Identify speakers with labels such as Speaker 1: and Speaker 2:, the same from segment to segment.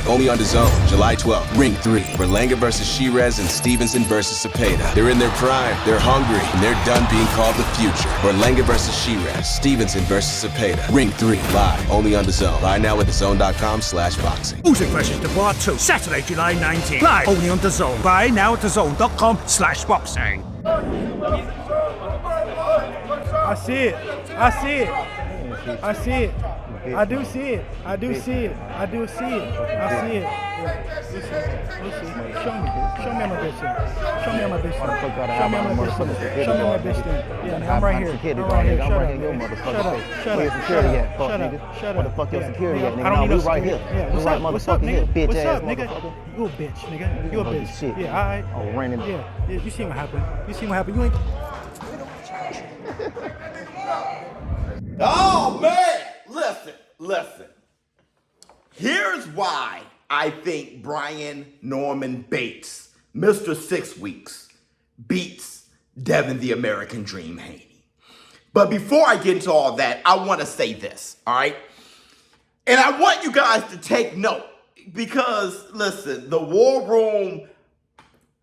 Speaker 1: only on DAZN, July 12th. Ring 3, Berlanga versus Shirez and Stevenson versus Cepeda. They're in their prime, they're hungry, and they're done being called the future. Berlanga versus Shirez, Stevenson versus Cepeda. Ring 3, live, only on DAZN. Buy now at DAZN.com/boxing.
Speaker 2: Music version to Part 2, Saturday, July 19th. Live, only on DAZN. Buy now at DAZN.com/boxing.
Speaker 3: I see it. I see it. I see it. I do see it. I do see it. I do see it. I see it. Yeah. Listen. Show me. Show me my bitch thing. Show me my bitch thing. Show me my bitch thing. Show me my bitch thing. Yeah, I'm right here. I'm right here. Shut up. Shut up. Shut up. Shut up. Shut up. Shut up.
Speaker 4: Where the fuck your security at, nigga?
Speaker 3: I don't need no
Speaker 4: right here.
Speaker 3: Yeah,
Speaker 4: We right
Speaker 3: what's up,
Speaker 4: motherfucking here,
Speaker 3: nigga?
Speaker 4: bitch
Speaker 3: What's
Speaker 4: ass
Speaker 3: up, nigga?
Speaker 4: motherfucker.
Speaker 3: You a bitch, nigga. You a bitch.
Speaker 4: Shit.
Speaker 3: Yeah, all right.
Speaker 4: Oh, random.
Speaker 3: Yeah, you seen what happened. You seen what happened. You ain't.
Speaker 5: Oh, man! Listen. Here's why I think Brian Norman Bates, Mr. 6 Weeks, beats Devin the American Dream Haney. But before I get into all that, I want to say this, all right? And I want you guys to take note because, listen, the war room,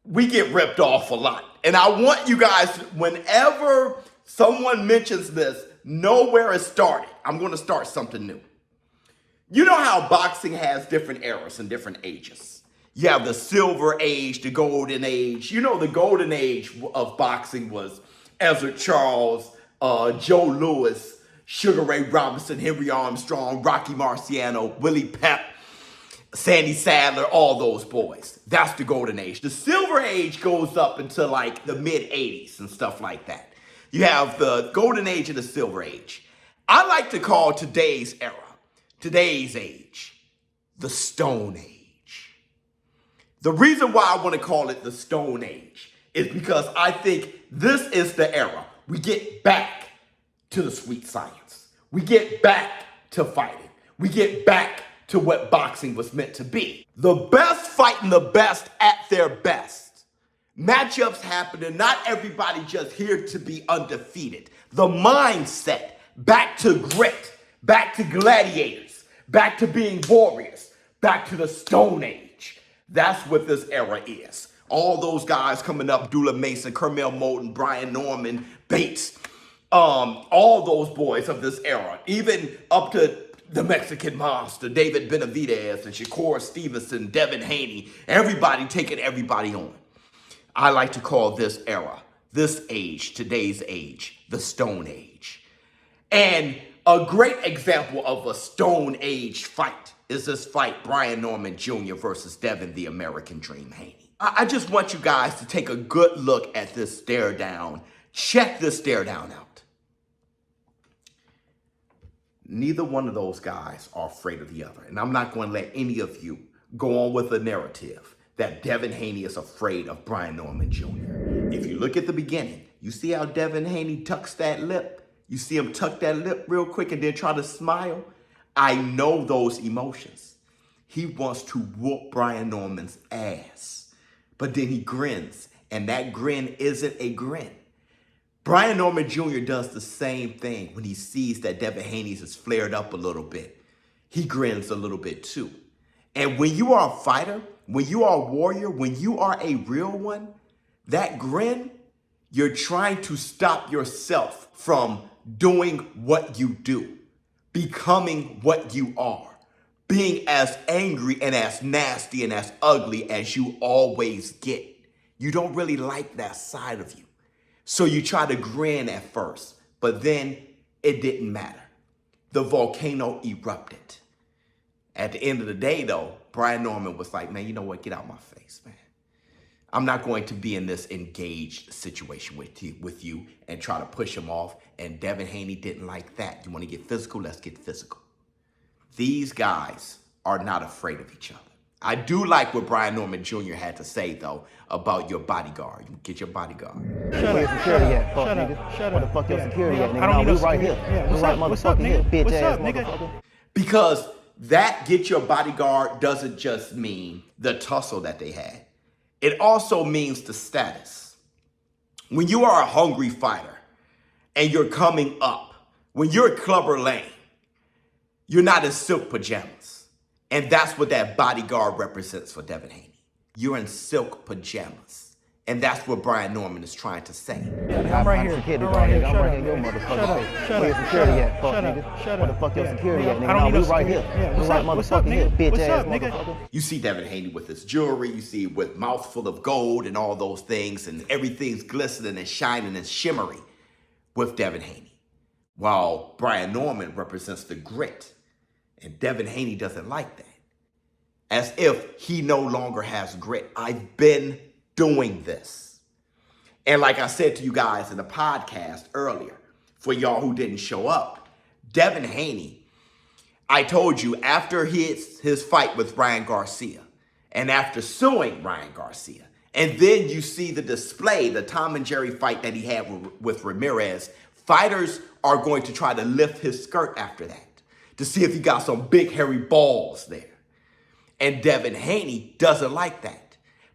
Speaker 5: we get ripped off a lot. And I want you guys, whenever someone mentions this, know where it started. I'm going to start something new. You know how boxing has different eras and different ages. You have the silver age, the golden age. You know, the golden age of boxing was Ezra Charles, Joe Louis, Sugar Ray Robinson, Henry Armstrong, Rocky Marciano, Willie Pep, Sandy Sadler, all those boys. That's the golden age. The silver age goes up into like the mid 80s and stuff like that. You have the golden age and the silver age. I like to call today's era, today's age, the Stone Age. The reason why I want to call it the Stone Age is because I think this is the era. We get back to the sweet science. We get back to fighting. We get back to what boxing was meant to be. The best fighting the best at their best. Matchups happen and not everybody just here to be undefeated. The mindset, back to grit, back to gladiators, back to being warriors, back to the Stone Age. That's what this era is. All those guys coming up, Dula Mason, Kermel Moulton, Brian Norman, Bates, all those boys of this era, even up to the Mexican Monster, David Benavidez and Shakur Stevenson, Devin Haney, everybody taking everybody on. I like to call this era, this age, today's age, the Stone Age. And a great example of a Stone Age fight is this fight, Brian Norman Jr. versus Devin the American Dream Haney. I just want you guys to take a good look at this stare down. Check this stare down out. Neither one of those guys are afraid of the other. And I'm not going to let any of you go on with a narrative that Devin Haney is afraid of Brian Norman Jr. If you look at the beginning, you see how Devin Haney tucks that lip? You see him tuck that lip real quick and then try to smile? I know those emotions. He wants to whoop Brian Norman's ass. But then he grins, and that grin isn't a grin. Brian Norman Jr. does the same thing when he sees that Devin Haney is flared up a little bit. He grins a little bit too. And when you are a fighter, when you are a warrior, when you are a real one, that grin, you're trying to stop yourself from doing what you do, becoming what you are, being as angry and as nasty and as ugly as you always get. You don't really like that side of you. So you try to grin at first, but then it didn't matter. The volcano erupted. At the end of the day, though, Brian Norman was like, man, you know what? Get out my face, man. I'm not going to be in this engaged situation with you and try to push him off. And Devin Haney didn't like that. You want to get physical? Let's get physical. These guys are not afraid of each other. I do like what Brian Norman Jr. had to say, though, about your bodyguard. You get your bodyguard.
Speaker 4: Where your security at, fuck nigga? Where the fuck your security at, nigga?
Speaker 3: I don't need
Speaker 4: We
Speaker 3: no
Speaker 4: right
Speaker 3: security.
Speaker 4: here.
Speaker 3: Yeah,
Speaker 4: We right
Speaker 3: what's up,
Speaker 4: motherfucking here,
Speaker 3: nigga?
Speaker 4: bitch
Speaker 3: What's
Speaker 4: ass
Speaker 3: up, nigga?
Speaker 4: motherfucker.
Speaker 5: Because that get your bodyguard doesn't just mean the tussle that they had. It also means the status. When you are a hungry fighter and you're coming up, when you're Clubber Lang, you're not in silk pajamas. And that's what that bodyguard represents for Devin Haney. You're in silk pajamas. And that's what Brian Norman is trying to say.
Speaker 3: I'm right here.
Speaker 4: Security
Speaker 3: I'm right here.
Speaker 4: I'm
Speaker 3: Shut
Speaker 4: right
Speaker 3: up.
Speaker 4: here, your motherfucker.
Speaker 3: Shut up. Shut
Speaker 4: Where
Speaker 3: up.
Speaker 4: your security at, fuck
Speaker 3: Shut
Speaker 4: nigga?
Speaker 3: up. Shut
Speaker 4: Where the
Speaker 3: up.
Speaker 4: fuck your
Speaker 3: Yeah.
Speaker 4: security at, nigga?
Speaker 3: I don't
Speaker 4: Nah,
Speaker 3: need
Speaker 4: we
Speaker 3: no
Speaker 4: right here.
Speaker 3: security. Yeah,
Speaker 4: We
Speaker 3: what's
Speaker 4: right
Speaker 3: up? What's up,
Speaker 4: motherfucker here,
Speaker 3: nigga?
Speaker 4: bitch
Speaker 3: What's
Speaker 4: ass
Speaker 3: up, nigga?
Speaker 4: motherfucker.
Speaker 5: You see Devin Haney with his jewelry, you see with mouthful of gold and all those things, and everything's glistening and shining and shimmery with Devin Haney. While Brian Norman represents the grit, and Devin Haney doesn't like that. As if he no longer has grit. I've been doing this. And like I said to you guys in the podcast earlier, for y'all who didn't show up, Devin Haney, I told you after his fight with Ryan Garcia and after suing Ryan Garcia, and then you see the display, the Tom and Jerry fight that he had with Ramirez, fighters are going to try to lift his skirt after that to see if he got some big hairy balls there. And Devin Haney doesn't like that.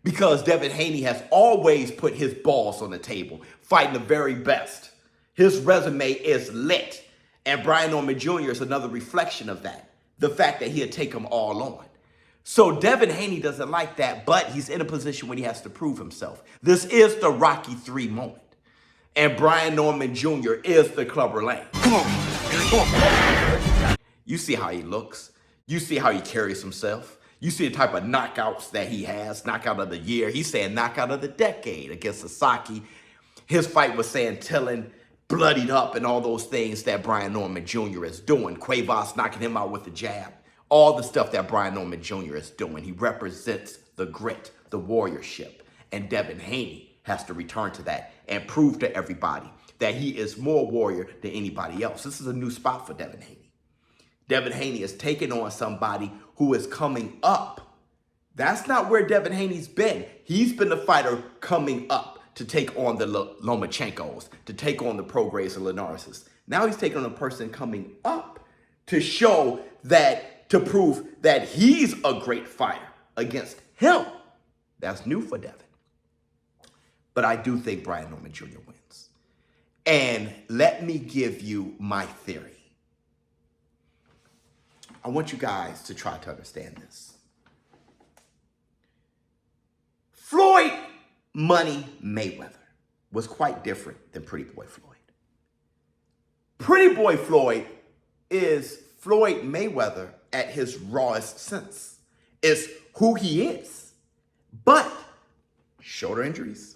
Speaker 5: Because Devin Haney has always put his balls on the table, fighting the very best. His resume is lit. And Brian Norman Jr. is another reflection of that. The fact that he'll take them all on. So Devin Haney doesn't like that, but he's in a position when he has to prove himself. This is the Rocky III moment. And Brian Norman Jr. is the Clubber Lang. Come on. You see how he looks. You see how he carries himself. You see the type of knockouts that he has, knockout of the year. He's saying knockout of the decade against Sasaki. His fight was saying Tillin bloodied up and all those things that Brian Norman Jr. is doing. Cuevas knocking him out with the jab. All the stuff that Brian Norman Jr. is doing. He represents the grit, the warriorship. And Devin Haney has to return to that and prove to everybody that he is more warrior than anybody else. This is a new spot for Devin Haney. Devin Haney is taking on somebody who is coming up. That's not where Devin Haney's been. He's been the fighter coming up to take on the Lomachenkos, to take on the Prograis and Linareses. Now he's taking on a person coming up to show that, to prove that he's a great fighter against him. That's new for Devin. But I do think Brian Norman Jr. wins. And let me give you my theory. I want you guys to try to understand this. Floyd Money Mayweather was quite different than Pretty Boy Floyd. Pretty Boy Floyd is Floyd Mayweather at his rawest sense. It's who he is. But shoulder injuries,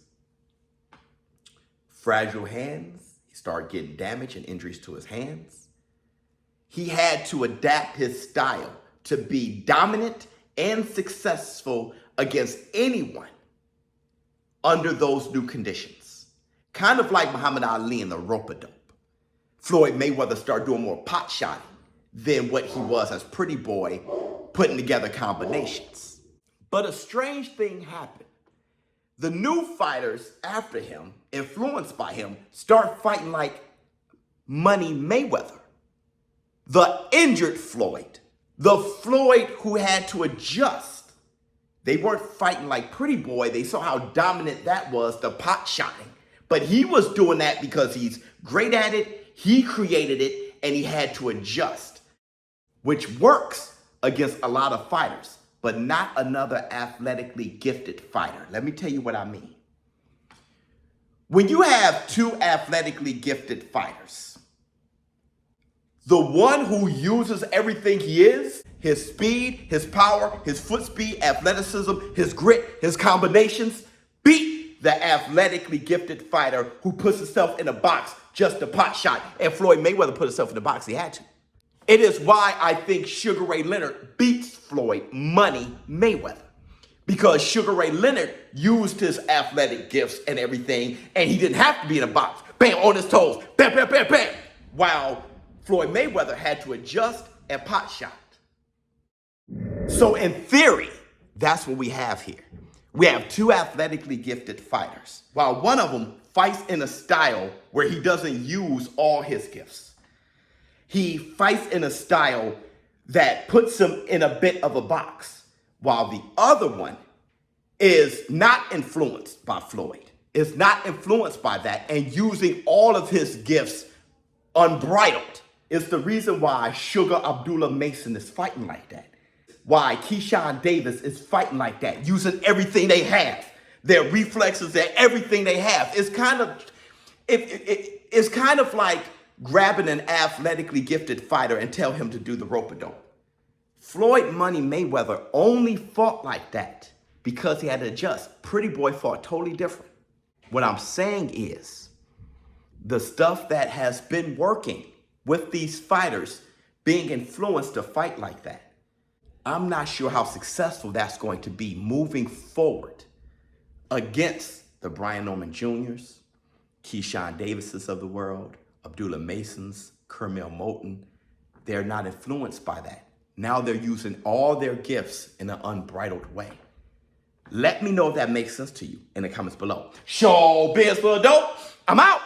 Speaker 5: fragile hands, he started getting damage and injuries to his hands. He had to adapt his style to be dominant and successful against anyone under those new conditions. Kind of like Muhammad Ali in the rope-a-dope. Floyd Mayweather started doing more pot shotting than what he was as Pretty Boy, putting together combinations. But a strange thing happened. The new fighters after him, influenced by him, start fighting like Money Mayweather. The injured Floyd, the Floyd who had to adjust. They weren't fighting like Pretty Boy. They saw how dominant that was, the pot shotting. But he was doing that because he's great at it, he created it, and he had to adjust, which works against a lot of fighters, but not another athletically gifted fighter. Let me tell you what I mean. When you have two athletically gifted fighters, the one who uses everything he is, his speed, his power, his foot speed, athleticism, his grit, his combinations, beat the athletically gifted fighter who puts himself in a box just to pot shot. And Floyd Mayweather put himself in the box, he had to. It is why I think Sugar Ray Leonard beats Floyd Money Mayweather. Because Sugar Ray Leonard used his athletic gifts and everything, and he didn't have to be in a box. Bam, on his toes, bam, bam, bam, bam. While Floyd Mayweather had to adjust and pot shot. So in theory, that's what we have here. We have two athletically gifted fighters, while one of them fights in a style where he doesn't use all his gifts. He fights in a style that puts him in a bit of a box, while the other one is not influenced by Floyd, is not influenced by that, and using all of his gifts unbridled. It's the reason why Sugar Abdullah Mason is fighting like that. why Keyshawn Davis is fighting like that, using everything they have, their reflexes, their everything they have. It's kind of like grabbing an athletically gifted fighter and tell him to do the rope-a-dope. Floyd Money Mayweather only fought like that because he had to adjust. Pretty Boy fought totally different. What I'm saying is the stuff that has been working with these fighters being influenced to fight like that, I'm not sure how successful that's going to be moving forward against the Brian Norman Jr.'s, Keyshawn Davises of the world, Abdullah Masons, Kermel Moulton. They're not influenced by that. Now they're using all their gifts in an unbridled way. Let me know if that makes sense to you in the comments below. ShowBizz for the dope. I'm out.